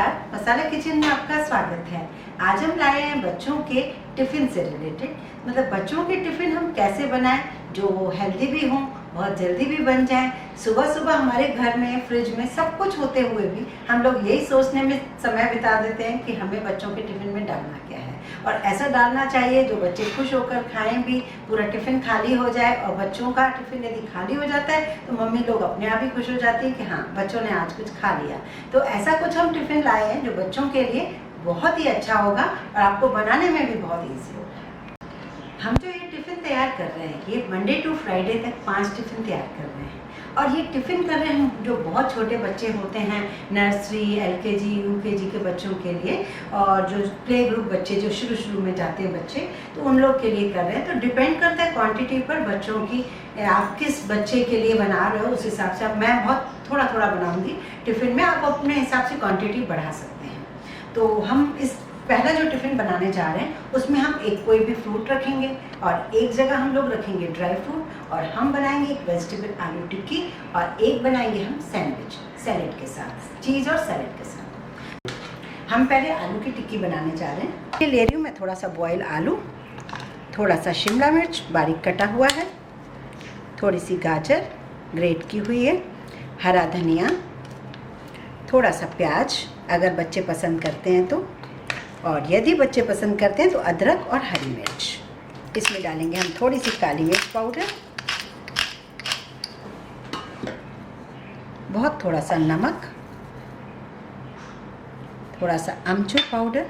नमस्कार, मसाला किचन में आपका स्वागत है। आज हम लाए हैं बच्चों के टिफ़िन से रिलेटेड, मतलब बच्चों के टिफ़िन हम कैसे बनाएं जो हेल्दी भी हों, बहुत जल्दी भी बन जाए। सुबह सुबह हमारे घर में फ्रिज में सब कुछ होते हुए भी हम लोग यही सोचने में समय बिता देते हैं कि हमें बच्चों के टिफ़िन में डालना क्या है, और ऐसा डालना चाहिए जो बच्चे खुश होकर खाएं भी, पूरा टिफ़िन खाली हो जाए। और बच्चों का टिफ़िन यदि खाली हो जाता है तो मम्मी लोग अपने आप ही खुश हो जाती है कि हाँ, बच्चों ने आज कुछ खा लिया। तो ऐसा कुछ हम टिफ़िन लाए हैं जो बच्चों के लिए बहुत ही अच्छा होगा और आपको बनाने में भी बहुत ईजी होगा। हम जो ये टिफ़िन तैयार कर रहे हैं, ये मंडे टू फ्राइडे तक 5 टिफ़िन तैयार कर रहे हैं। और ये टिफ़िन कर रहे हैं जो बहुत छोटे बच्चे होते हैं, नर्सरी, LKG, UKG के बच्चों के लिए, और जो प्ले ग्रुप बच्चे जो शुरू में जाते हैं बच्चे, तो उन लोग के लिए कर रहे हैं। तो डिपेंड करता है क्वांटिटी पर बच्चों की, आप किस बच्चे के लिए बना रहे हो उस हिसाब से। अब मैं बहुत थोड़ा बनाऊँगी टिफ़िन में, आप अपने हिसाब से क्वान्टिटी बढ़ा सकते हैं। तो हम इस पहला जो टिफ़िन बनाने जा रहे हैं उसमें हम एक कोई भी फ्रूट रखेंगे और एक जगह हम लोग रखेंगे ड्राई फ्रूट, और हम बनाएंगे एक वेजिटेबल आलू टिक्की, और एक बनाएंगे हम सैंडविच सैलेड के साथ, चीज़ और सैलेड के साथ। हम पहले आलू की टिक्की बनाने जा रहे हैं। ये ले रही हूँ मैं थोड़ा सा बॉयल आलू, थोड़ा सा शिमला मिर्च बारीक कटा हुआ है, थोड़ी सी गाजर ग्रेट की हुई है, हरा धनिया, थोड़ा सा प्याज अगर बच्चे पसंद करते हैं तो, और यदि बच्चे पसंद करते हैं तो अदरक और हरी मिर्च। इसमें डालेंगे हम थोड़ी सी काली मिर्च पाउडर, बहुत थोड़ा सा नमक, थोड़ा सा अमचूर पाउडर।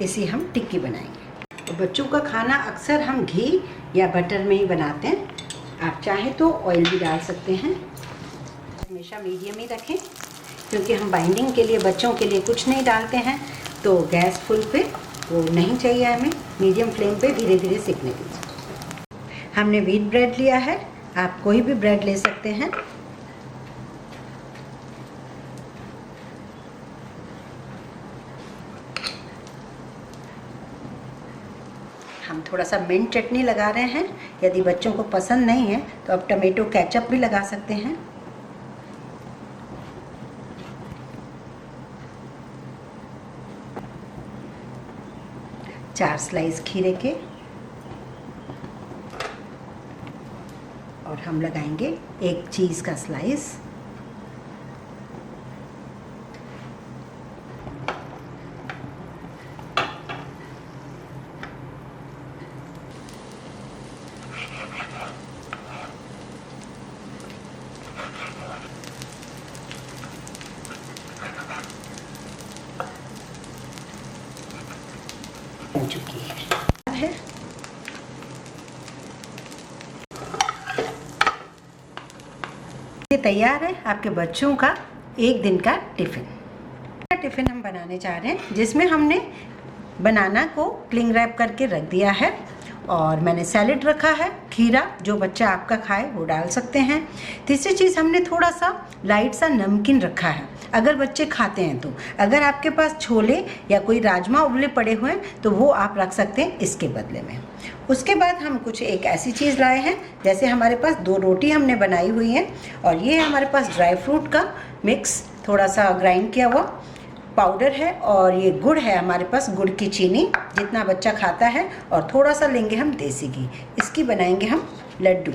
इसी हम टिक्की बनाएंगे। तो बच्चों का खाना अक्सर हम घी या बटर में ही बनाते हैं, आप चाहे तो ऑयल भी डाल सकते हैं। हमेशा मीडियम ही रखें क्योंकि हम बाइंडिंग के लिए बच्चों के लिए कुछ नहीं डालते हैं, तो गैस फुल पे वो नहीं चाहिए हमें, मीडियम फ्लेम पे धीरे धीरे सिकने दीजिए। हमने व्हीट ब्रेड लिया है, आप कोई भी ब्रेड ले सकते हैं। हम थोड़ा सा मिंट चटनी लगा रहे हैं, यदि बच्चों को पसंद नहीं है तो आप टमेटो केचप भी लगा सकते हैं। चार स्लाइस खीरे के, और हम लगाएंगे एक चीज़ का स्लाइस। हो चुकी है। ये तैयार है आपके बच्चों का एक दिन का टिफ़िन हम बनाने जा रहे हैं, जिसमें हमने बनाना को क्लिंग रैप करके रख दिया है, और मैंने सैलेड रखा है, खीरा जो बच्चा आपका खाए वो डाल सकते हैं। तीसरी चीज़ हमने थोड़ा सा लाइट सा नमकीन रखा है, अगर बच्चे खाते हैं तो। अगर आपके पास छोले या कोई राजमा उबले पड़े हुए हैं तो वो आप रख सकते हैं इसके बदले में। उसके बाद हम कुछ एक ऐसी चीज़ लाए हैं, जैसे हमारे पास 2 रोटी हमने बनाई हुई हैं, और ये हमारे पास ड्राई फ्रूट का मिक्स, थोड़ा सा ग्राइंड किया हुआ पाउडर है, और ये गुड़ है हमारे पास, गुड़ की चीनी जितना बच्चा खाता है, और थोड़ा सा लेंगे हम देसी घी, इसकी बनाएंगे हम लड्डू।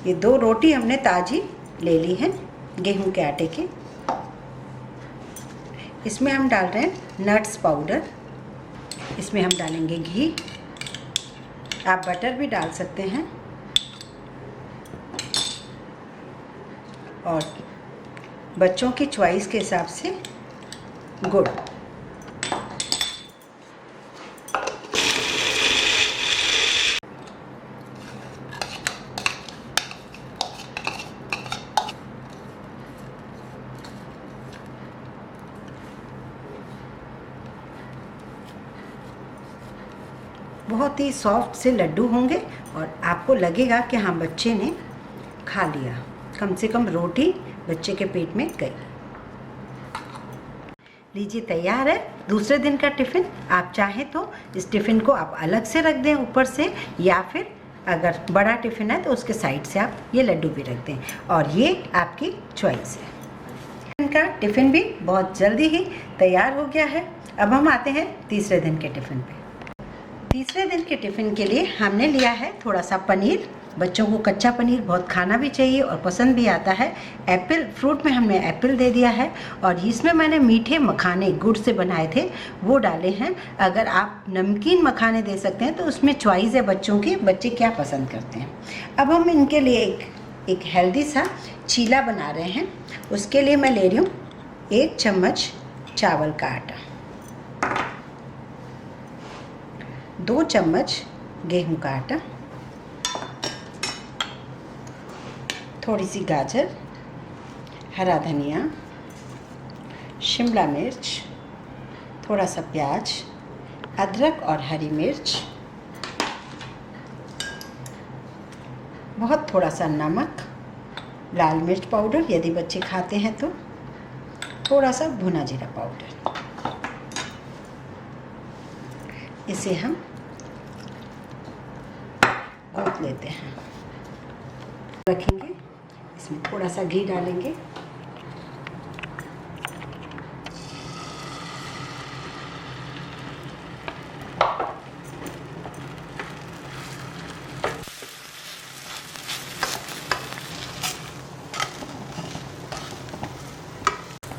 ये 2 रोटी हमने ताज़ी ले ली है गेहूं के आटे की। इसमें हम डाल रहे हैं नट्स पाउडर, इसमें हम डालेंगे घी, आप बटर भी डाल सकते हैं, और बच्चों की चॉइस के हिसाब से गुड़। बहुत ही सॉफ्ट से लड्डू होंगे, और आपको लगेगा कि हाँ, बच्चे ने खा लिया, कम से कम रोटी बच्चे के पेट में गई। लीजिए तैयार है दूसरे दिन का टिफ़िन। आप चाहें तो इस टिफ़िन को आप अलग से रख दें ऊपर से, या फिर अगर बड़ा टिफ़िन है तो उसके साइड से आप ये लड्डू भी रख दें, और ये आपकी चॉइस है। इनका टिफ़िन भी बहुत जल्दी ही तैयार हो गया है। अब हम आते हैं तीसरे दिन के टिफ़िन पे। तीसरे दिन के टिफ़िन के लिए हमने लिया है थोड़ा सा पनीर। बच्चों को कच्चा पनीर बहुत खाना भी चाहिए और पसंद भी आता है। एप्पल, फ्रूट में हमने एप्पल दे दिया है, और इसमें मैंने मीठे मखाने गुड़ से बनाए थे वो डाले हैं। अगर आप नमकीन मखाने दे सकते हैं तो उसमें चॉइस है बच्चों की, बच्चे क्या पसंद करते हैं। अब हम इनके लिए एक हेल्दी सा चीला बना रहे हैं। उसके लिए मैं ले रही हूँ 1 चम्मच चावल का आटा, 2 चम्मच गेहूं का आटा, थोड़ी सी गाजर, हरा धनिया, शिमला मिर्च, थोड़ा सा प्याज, अदरक और हरी मिर्च, बहुत थोड़ा सा नमक, लाल मिर्च पाउडर यदि बच्चे खाते हैं तो, थोड़ा सा भुना जीरा पाउडर। इसे हम गूंथ लेते हैं। रखेंगे, इसमें थोड़ा सा घी डालेंगे,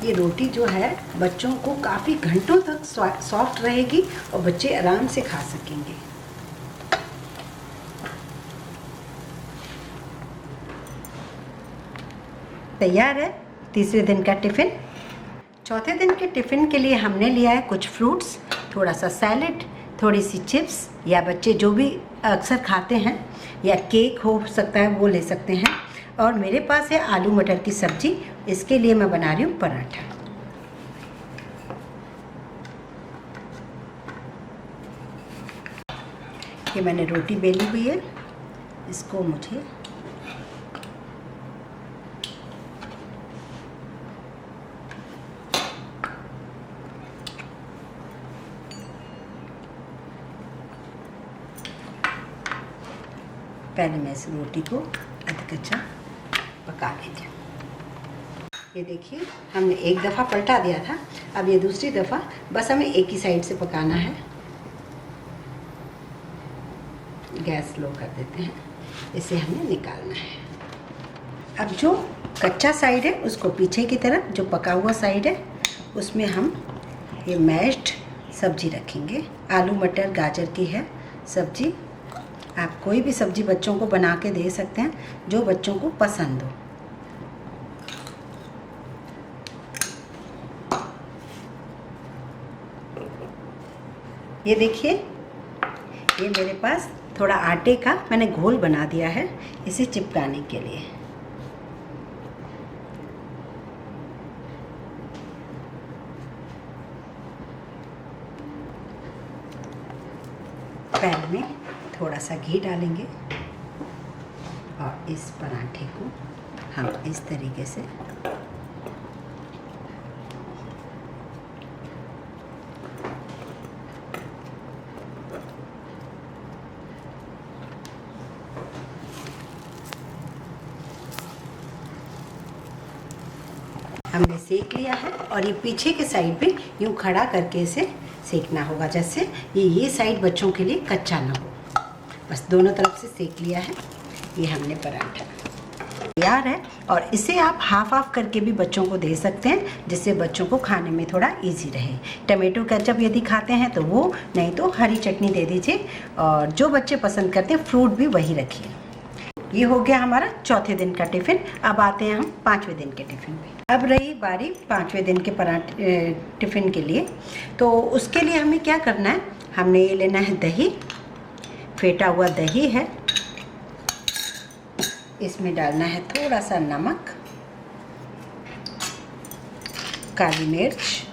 ये रोटी जो है बच्चों को काफ़ी घंटों तक सॉफ्ट रहेगी और बच्चे आराम से खा सकेंगे। तैयार है तीसरे दिन का टिफ़िन। चौथे दिन के टिफ़िन के लिए हमने लिया है कुछ फ्रूट्स, थोड़ा सा सैलेड, थोड़ी सी चिप्स, या बच्चे जो भी अक्सर खाते हैं, या केक हो सकता है वो ले सकते हैं, और मेरे पास है आलू मटर की सब्ज़ी। इसके लिए मैं बना रही हूँ पराठा। ये मैंने रोटी बेली हुई है, इसको मुझे पहले मैं इस रोटी को आधा कच्चा पका लेती हूँ। ये देखिए, हमने एक दफ़ा पलटा दिया था, अब ये दूसरी दफ़ा बस हमें एक ही साइड से पकाना है। गैस लो कर देते हैं, इसे हमें निकालना है। अब जो कच्चा साइड है उसको पीछे की तरफ, जो पका हुआ साइड है उसमें हम ये मैश्ड सब्जी रखेंगे। आलू मटर गाजर की है सब्जी। आप कोई भी सब्जी बच्चों को बना के दे सकते हैं जो बच्चों को पसंद हो। ये देखिए, ये मेरे पास थोड़ा आटे का मैंने घोल बना दिया है इसे चिपकाने के लिए। पैन में थोड़ा सा घी डालेंगे और इस पराठे को हम इस तरीके से हमने सेक लिया है, और ये पीछे के साइड पे यूँ खड़ा करके इसे सेकना होगा, जैसे ये साइड बच्चों के लिए कच्चा ना हो। बस दोनों तरफ से सेक लिया है। ये हमने पराठा तैयार है, और इसे आप हाफ करके भी बच्चों को दे सकते हैं, जिससे बच्चों को खाने में थोड़ा इजी रहे। टमाटो केचप यदि खाते हैं तो वो, नहीं तो हरी चटनी दे दीजिए, और जो बच्चे पसंद करते हैं फ्रूट भी वही रखिए। ये हो गया हमारा चौथे दिन का टिफ़िन। अब आते हैं हम पाँचवें दिन के टिफ़िन पे। अब रही बारी पाँचवें दिन के टिफ़िन के लिए। तो उसके लिए हमें क्या करना है, हमने ये लेना है दही, फेटा हुआ दही है, इसमें डालना है थोड़ा सा नमक, काली मिर्च,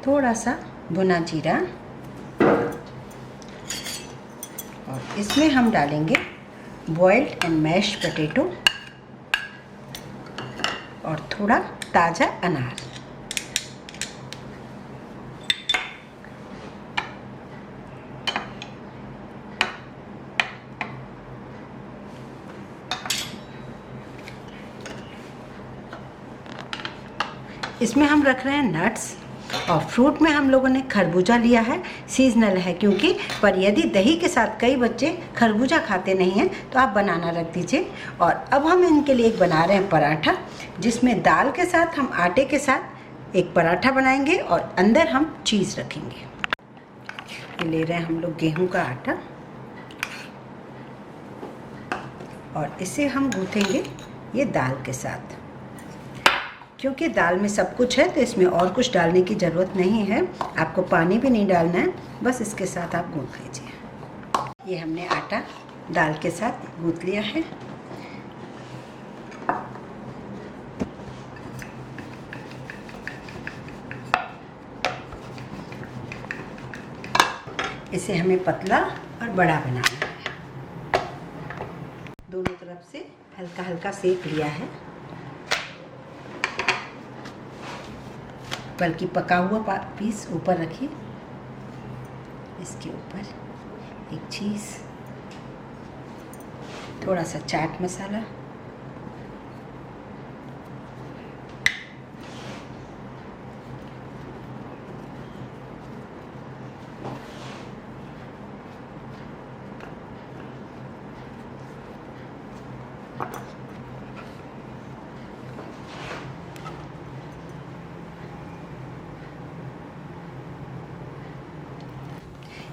थोड़ा सा भुना जीरा, और इसमें हम डालेंगे बॉइल्ड एंड मैश्ड पोटैटो और थोड़ा ताज़ा अनार। इसमें हम रख रहे हैं नट्स, और फ्रूट में हम लोगों ने खरबूजा लिया है, सीजनल है क्योंकि। पर यदि दही के साथ कई बच्चे खरबूजा खाते नहीं हैं तो आप बनाना रख दीजिए। और अब हम इनके लिए एक बना रहे हैं पराठा, जिसमें दाल के साथ हम आटे के साथ एक पराठा बनाएंगे और अंदर हम चीज़ रखेंगे। ये ले रहे हैं हम लोग गेहूं का आटा, और इसे हम गूँथेंगे ये दाल के साथ। क्योंकि दाल में सब कुछ है तो इसमें और कुछ डालने की ज़रूरत नहीं है, आपको पानी भी नहीं डालना है, बस इसके साथ आप गूँथ लीजिए। ये हमने आटा दाल के साथ गूँथ लिया है। इसे हमें पतला और बड़ा बनाना है। दोनों तरफ से हल्का हल्का सेक लिया है, बल्कि पका हुआ पीस ऊपर रखिए, इसके ऊपर एक चीज़, थोड़ा सा चाट मसाला,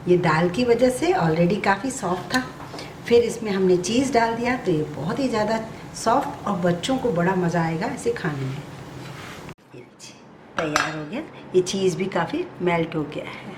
ये दाल की वजह से ऑलरेडी काफ़ी सॉफ्ट था, फिर इसमें हमने चीज़ डाल दिया तो ये बहुत ही ज़्यादा सॉफ्ट, और बच्चों को बड़ा मज़ा आएगा इसे खाने में। ये तैयार हो गया, ये चीज़ भी काफ़ी मेल्ट हो गया है।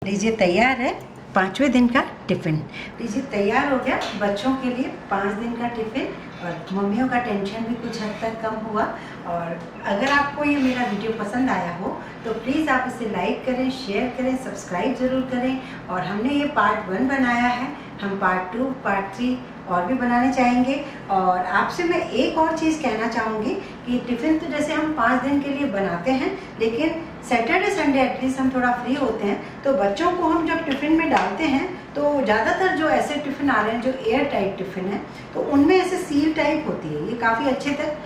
लीजिए तैयार है 5वें दिन का टिफ़िन। लीजिए तैयार हो गया बच्चों के लिए 5 दिन का टिफ़िन, और मम्मियों का टेंशन भी कुछ हद तक कम हुआ। और अगर आपको ये मेरा वीडियो पसंद आया हो तो प्लीज़ आप इसे लाइक करें, शेयर करें, सब्सक्राइब ज़रूर करें। और हमने ये पार्ट 1 बनाया है, हम पार्ट 2, पार्ट 3 और भी बनाने चाहेंगे। और आपसे मैं एक और चीज़ कहना चाहूँगी कि टिफ़िन तो जैसे हम 5 दिन के लिए बनाते हैं, लेकिन सैटरडे संडे एटलीस्ट हम थोड़ा फ्री होते हैं, तो बच्चों को हम जब टिफ़िन में डालते हैं तो ज़्यादातर जो ऐसे टिफ़िन आ रहे हैं जो एयर टाइट टिफ़िन है, तो उनमें ऐसे सील टाइप होती है। ये काफ़ी अच्छे तक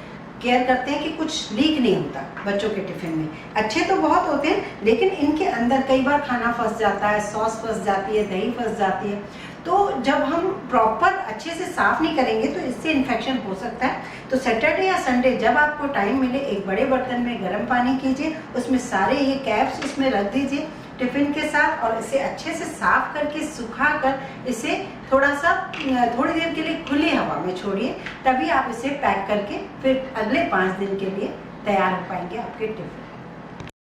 केयर करते हैं कि कुछ लीक नहीं होता बच्चों के टिफ़िन में। अच्छे तो बहुत होते हैं, लेकिन इनके अंदर कई बार खाना फंस जाता है, सॉस फंस जाती है, दही फंस जाती है। तो जब हम प्रॉपर अच्छे से साफ़ नहीं करेंगे तो इससे इन्फेक्शन हो सकता है। तो सैटरडे या संडे जब आपको टाइम मिले, एक बड़े बर्तन में गर्म पानी कीजिए, उसमें सारे ये कैप्स इसमें रख दीजिए टिफ़िन के साथ, और इसे अच्छे से साफ़ करके सुखा कर इसे थोड़ी देर के लिए खुली हवा में छोड़िए, तभी आप इसे पैक करके फिर अगले 5 दिन के लिए तैयार हो पाएंगे आपके टिफ़िन।